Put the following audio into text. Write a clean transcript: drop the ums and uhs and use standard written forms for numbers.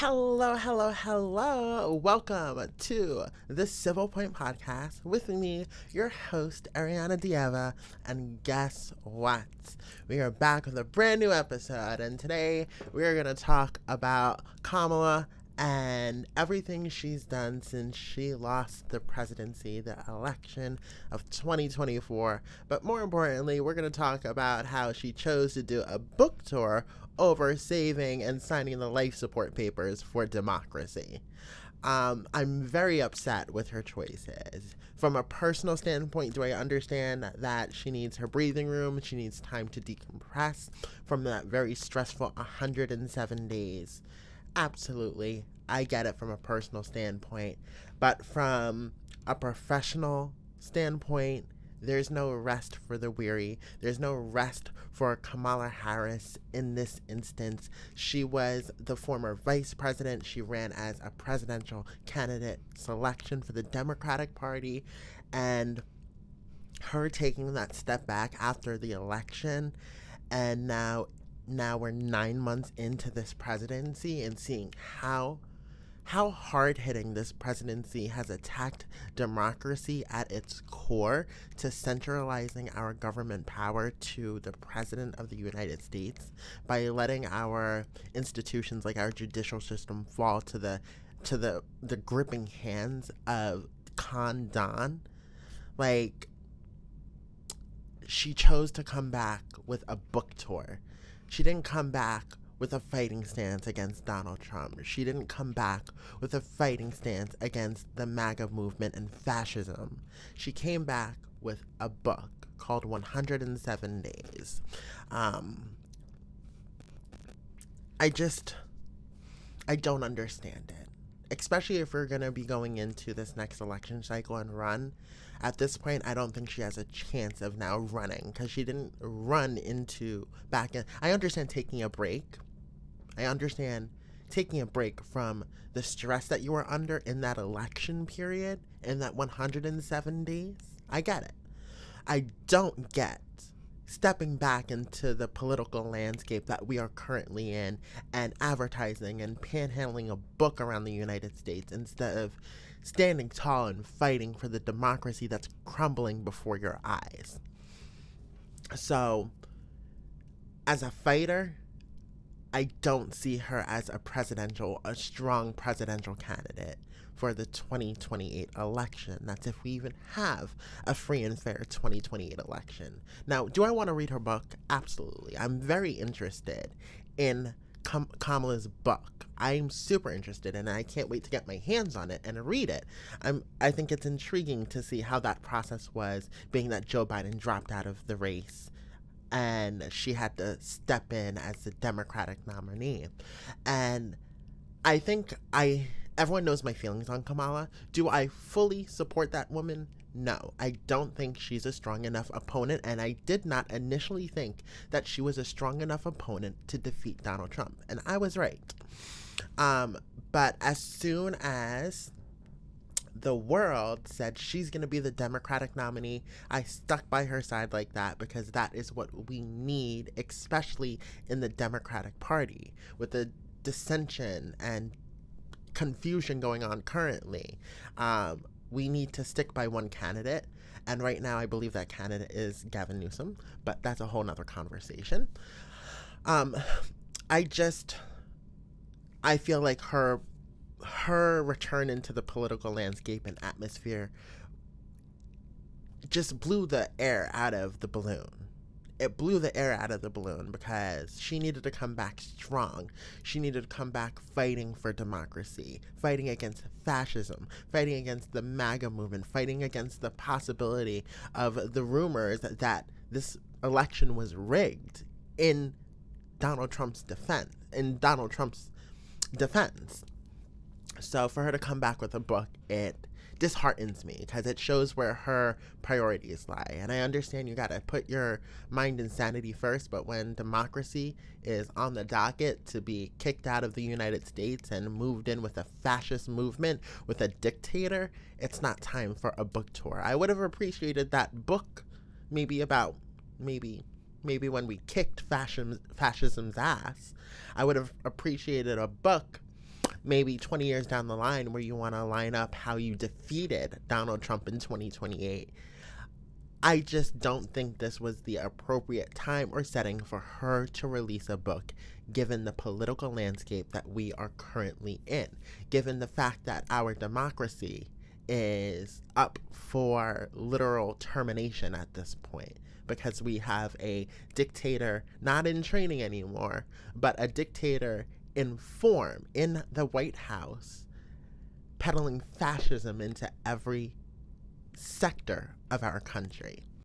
Hello, hello, hello. Welcome to the Civil Point Podcast with me, your host, Ariana Dieva. And guess what? We are back with a brand new episode. And today we are going to talk about Kamala and everything she's done since she lost the presidency, the election of 2024. But more importantly, we're going to talk about how she chose to do a book tour over saving and signing the life support papers for democracy. I'm very upset with her choices. From a personal standpoint, do I understand that she needs her breathing room? She needs time to decompress from that very stressful 107 days. Absolutely. I get it from a personal standpoint. But from a professional standpoint, there's no rest for the weary. There's no rest for Kamala Harris in this instance. She was the former vice president. She ran as a presidential candidate selection for the Democratic Party. And her taking that step back after the election, and now we're 9 months into this presidency and seeing how hard-hitting this presidency has attacked democracy at its core to centralizing our government power to the president of the United States by letting our institutions like our judicial system fall to the gripping hands of contend. Like, she chose to come back with a book tour. She didn't come back with a fighting stance against Donald Trump. She didn't come back with a fighting stance against the MAGA movement and fascism. She came back with a book called 107 Days. I don't understand it. Especially if we're going to be going into this next election cycle and run. At this point, I don't think she has a chance of now running because she didn't run into back in. I understand taking a break. I understand taking a break from the stress that you were under in that election period, in that 107 days. I get it. I don't get stepping back into the political landscape that we are currently in and advertising and panhandling a book around the United States instead of standing tall and fighting for the democracy that's crumbling before your eyes. So, as a fighter, I don't see her as a strong presidential candidate for the 2028 election. That's if we even have a free and fair 2028 election. Now, do I want to read her book? Absolutely. I'm very interested in Kamala's book. I'm super interested and I can't wait to get my hands on it and read it. I think it's intriguing to see how that process was, being that Joe Biden dropped out of the race and she had to step in as the Democratic nominee. And I think everyone knows my feelings on Kamala. Do I fully support that woman? No, I don't think she's a strong enough opponent, and I did not initially think that she was a strong enough opponent to defeat Donald Trump, and I was right. But as soon as the world said she's going to be the Democratic nominee, I stuck by her side like that because that is what we need, especially in the Democratic Party, with the dissension and confusion going on currently. We need to stick by one candidate, and right now I believe that candidate is Gavin Newsom, but that's a whole nother conversation. I feel like her return into the political landscape and atmosphere just blew the air out of the balloon. It blew the air out of the balloon because she needed to come back strong. She needed to come back fighting for democracy, fighting against fascism, fighting against the MAGA movement, fighting against the possibility of the rumors that this election was rigged in Donald Trump's defense. So for her to come back with a book, it disheartens me because it shows where her priorities lie. And I understand you got to put your mind and sanity first, but when democracy is on the docket to be kicked out of the United States and moved in with a fascist movement, with a dictator, it's not time for a book tour. I would have appreciated that book maybe when we kicked fascism's ass. I would have appreciated a book maybe 20 years down the line where you want to line up how you defeated Donald Trump in 2028. I just don't think this was the appropriate time or setting for her to release a book, given the political landscape that we are currently in, given the fact that our democracy is up for literal termination at this point, because we have a dictator not in training anymore, but a dictator in form in the White House, peddling fascism into every sector of our country.